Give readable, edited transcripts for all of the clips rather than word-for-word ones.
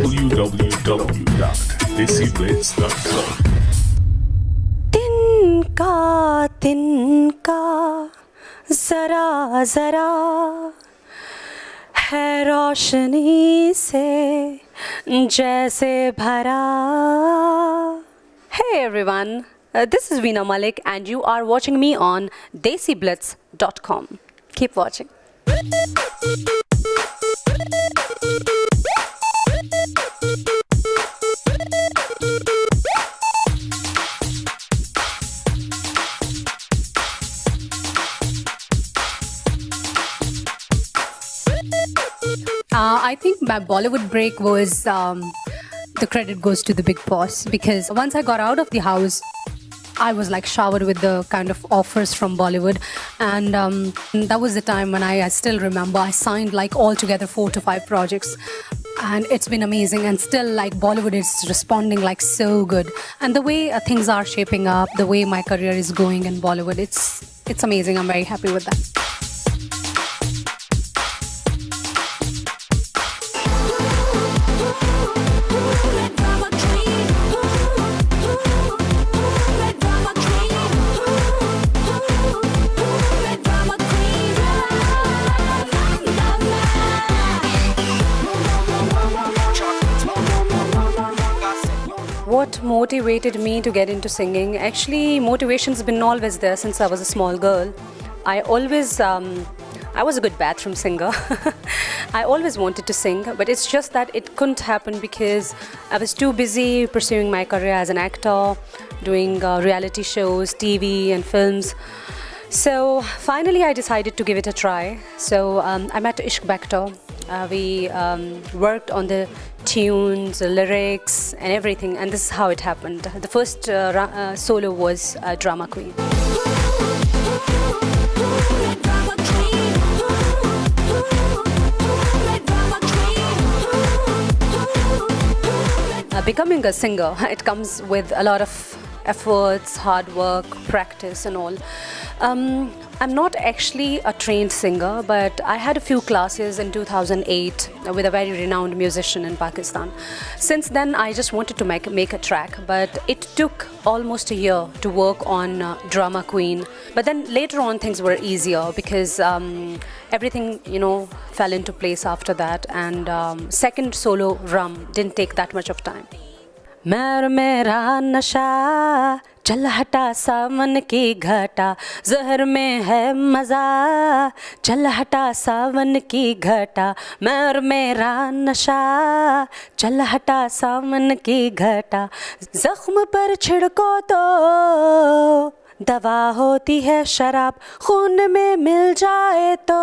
www.desiblitz.com. तिनका जरा जरा है रोशनी से जैसे भरा. Hey everyone, this is Veena Malik and you are watching me on desiblitz.com. Keep watching. I think my Bollywood break was the credit goes to the Bigg Boss, because once I got out of the house, I was like showered with the kind of offers from Bollywood, and that was the time when I still remember I signed like altogether 4 to 5 projects, and it's been amazing. And still, like, Bollywood is responding like so good, and the way things are shaping up, the way my career is going in Bollywood, it's amazing. I'm very happy with that. What motivated me to get into singing? Actually, motivation's been always there since I was a small girl. I was a good bathroom singer. I always wanted to sing, but it's just that it couldn't happen because I was too busy pursuing my career as an actor, doing reality shows, TV and films. So finally I decided to give it a try. So I met Ishq Bector. We worked on the tunes, the lyrics and everything, and this is how it happened. The first solo was Drama Queen. Becoming a singer, it comes with a lot of efforts, hard work, practice and all. I'm not actually a trained singer, but I had a few classes in 2008 with a very renowned musician in Pakistan. Since then, I just wanted to make a track, but it took almost a year to work on Drama Queen. But then later on, things were easier because everything, fell into place after that. And second solo, Rum, didn't take that much of time. मैं मेरा नशा चल हटा सावन की घटा, जहर में है मज़ा चल हटा सावन की घटा, मैं मेरा नशा चल हटा सावन की घटा, जख्म पर छिड़को तो दवा होती है शराब, खून में मिल जाए तो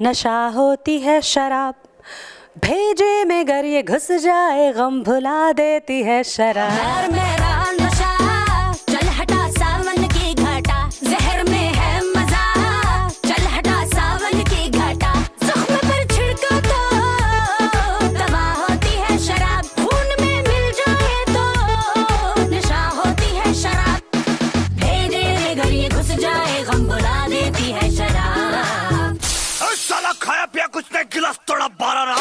नशा होती है शराब, भेजे में गर ये घुस जाए गम भुला देती है शराब. मेरा नशा चल हटा सावन की घटा, जहर में है मजा चल हटा सावन की घटा, जख्म पर छिड़को तो दवा होती है शराब, खून में मिल जाए तो नशा होती है शराब, भेजे में गर ये घुस जाए गम भुला देती है शराब. साला खाया पिया कुछ नहीं, गिलास थोड़ा बारा रहा.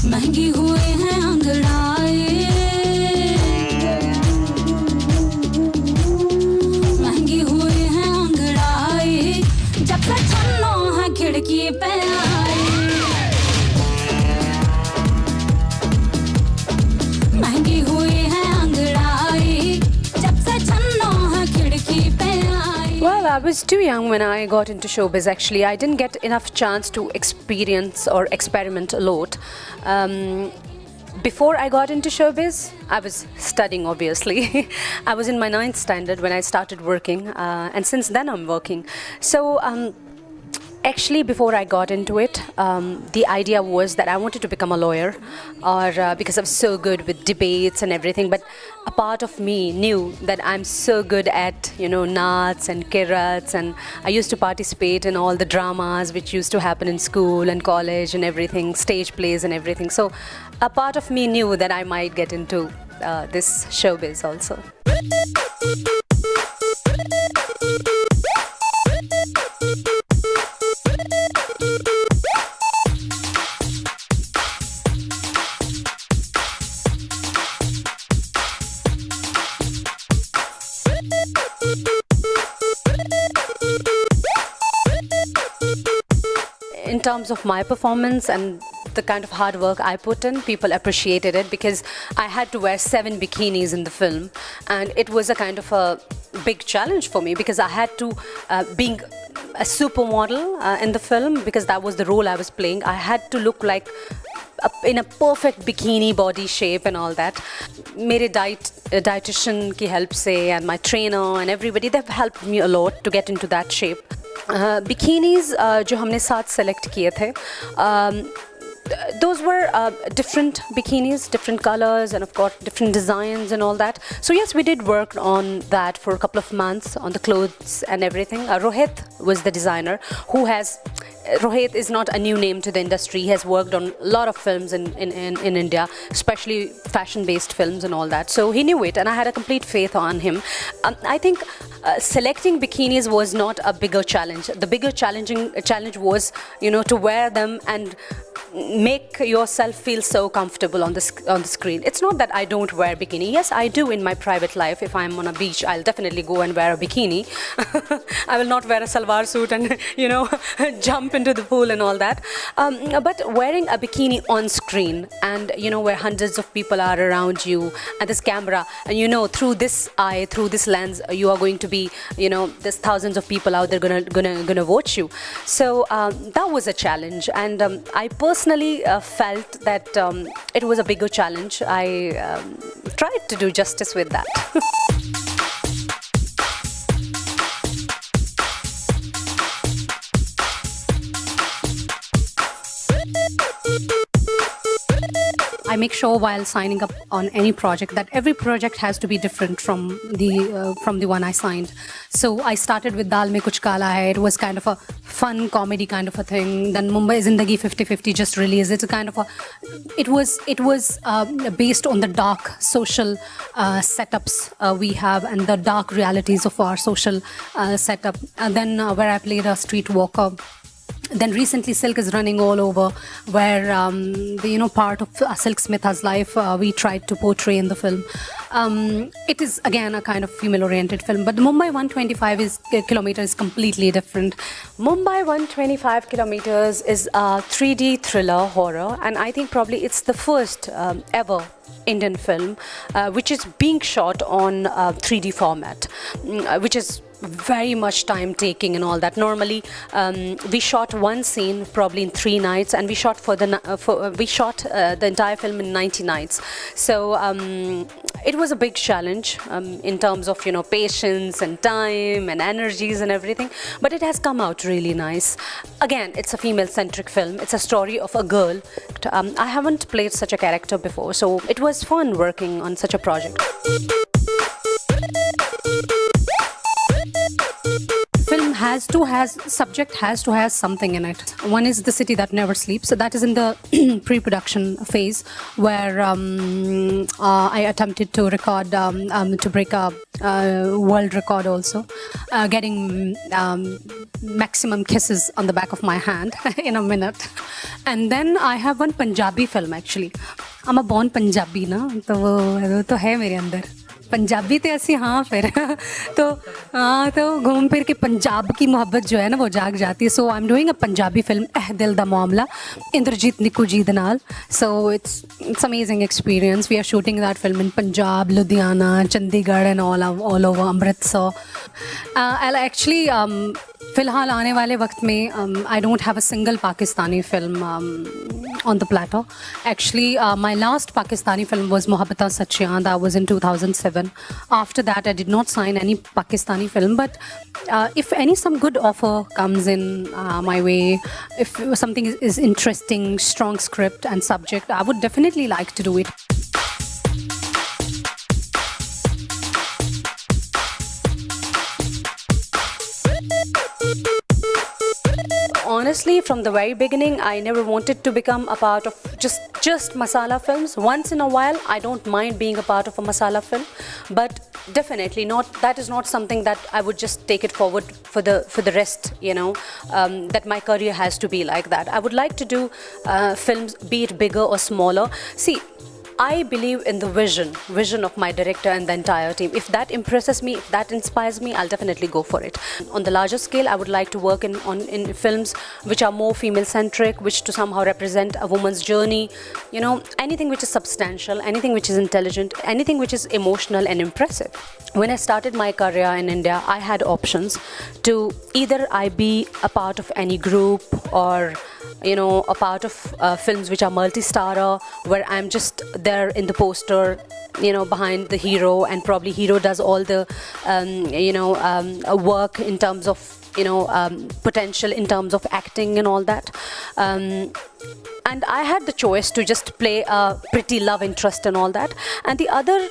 महंगी हुए हैं अंगड़ाए, महंगी हुए हैं अंगड़ाए, जब से छन्नो है खिड़की पे आए, महंगी हुए हैं अंगड़ाए, जब से छन्नो है खिड़की पे आए. Well, I was too young when I got into showbiz actually. I didn't get enough chance to experience or experiment a lot. Before I got into showbiz, I was studying obviously. I was in my 9th standard when I started working, and since then I'm working. So Actually, before I got into it, the idea was that I wanted to become a lawyer, or because I was so good with debates and everything. But a part of me knew that I'm so good at, naats and kirats, and I used to participate in all the dramas which used to happen in school and college and everything, stage plays and everything. So a part of me knew that I might get into this showbiz also. In terms of my performance and the kind of hard work I put in, people appreciated it because I had to wear 7 bikinis in the film, and it was a kind of a big challenge for me because I had to, being a supermodel in the film, because that was the role I was playing, I had to look like in a perfect bikini body shape and all that. मेरे dietitian की help से and my trainer and everybody, they've helped me a lot to get into that shape. Bikinis जो हमने 7 select किए थे, those were different bikinis, different colors, and of course different designs and all that. So yes, we did work on that for a couple of months on the clothes and everything. Rohit was the designer, Rohit is not a new name to the industry. He has worked on a lot of films in India, especially fashion-based films and all that. So he knew it, and I had a complete faith on him. I think selecting bikinis was not a bigger challenge. The bigger challenge was, to wear them and make yourself feel so comfortable on the screen. It's not that I don't wear bikini. Yes, I do in my private life. If I'm on a beach, I'll definitely go and wear a bikini. I will not wear a salwar suit and jump into the pool and all that. But wearing a bikini on screen, and where hundreds of people are around you and this camera, and through this eye, through this lens, you are going to be, there's thousands of people out there gonna watch you. So that was a challenge, and I personally felt that it was a bigger challenge. I tried to do justice with that. I make sure while signing up on any project that every project has to be different from the one I signed. So I started with Dal Mein Kuch Kala Hai. It was kind of a fun comedy kind of a thing. Then Mumbai Zindagi 50-50 just released. It's a kind of it was based on the dark social setups we have and the dark realities of our social setup. And then where I played a streetwalker. Then recently Silk is running all over, where part of Silk Smitha's life we tried to portray in the film. It is again a kind of female-oriented film, but Mumbai 125 kilometers is completely different. Mumbai 125 kilometers is a 3D thriller horror, and I think probably it's the first ever Indian film which is being shot on 3D format, which is very much time taking and all that. Normally we shot one scene probably in 3 nights, and we shot the entire film in 90 nights. So it was a big challenge in terms of patience and time and energies and everything, but it has come out really nice. Again, it's a female centric film. It's a story of a girl. I haven't played such a character before, so it was fun working on such a project. Subject has to have something in it. One is The City That Never Sleeps. So that is in the pre-production phase, where I attempted to record, to break a world record also, getting maximum kisses on the back of my hand in a minute. And then I have one Punjabi film actually. I'm a born Punjabi na, तो वो तो है मेरे अंदर. पंजाबी तो ऐसी हाँ फिर तो घूम फिर के पंजाब की मोहब्बत जो है ना वो जाग जाती है. So I am doing a Punjabi film एह दिल दा मामला इंद्रजीत निक्कू जी दे नाल. सो it's amazing experience. We are shooting that film in Punjab, Ludhiana, Chandigarh and all over Amritsar. I'll actually फिलहाल आने वाले वक्त में I don't have a single Pakistani film on the platter. Actually, my last Pakistani film was Mohabbatein Sachiyan. That was in 2007. After that, I did not sign any Pakistani film. But if some good offer comes in my way, if something is interesting, strong script and subject, I would definitely like to do it. Honestly, from the very beginning, I never wanted to become a part of just masala films. Once in a while, I don't mind being a part of a masala film, but definitely not. That is not something that I would just take it forward for the rest. That my career has to be like that. I would like to do films, be it bigger or smaller. See, I believe in the vision of my director and the entire team. If that impresses me, if that inspires me, I'll definitely go for it. On the larger scale, I would like to work in films which are more female-centric, which to somehow represent a woman's journey. Anything which is substantial, anything which is intelligent, anything which is emotional and impressive. When I started my career in India, I had options to either I be a part of any group or a part of films which are multi-starrer, where I'm just there in the poster, behind the hero, and probably hero does all the work in terms of potential, in terms of acting and all that. And I had the choice to just play a pretty love interest and all that. And the other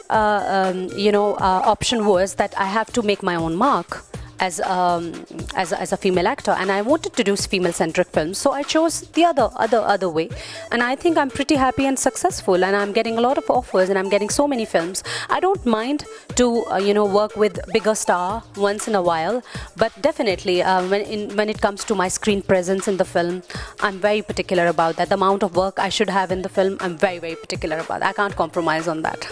option was that I have to make my own mark as a female actor, and I wanted to do female-centric films, so I chose the other way, and I think I'm pretty happy and successful, and I'm getting a lot of offers, and I'm getting so many films. I don't mind to work with bigger star once in a while, but definitely when it comes to my screen presence in the film, I'm very particular about that. The amount of work I should have in the film, I'm very, very particular about that. I can't compromise on that.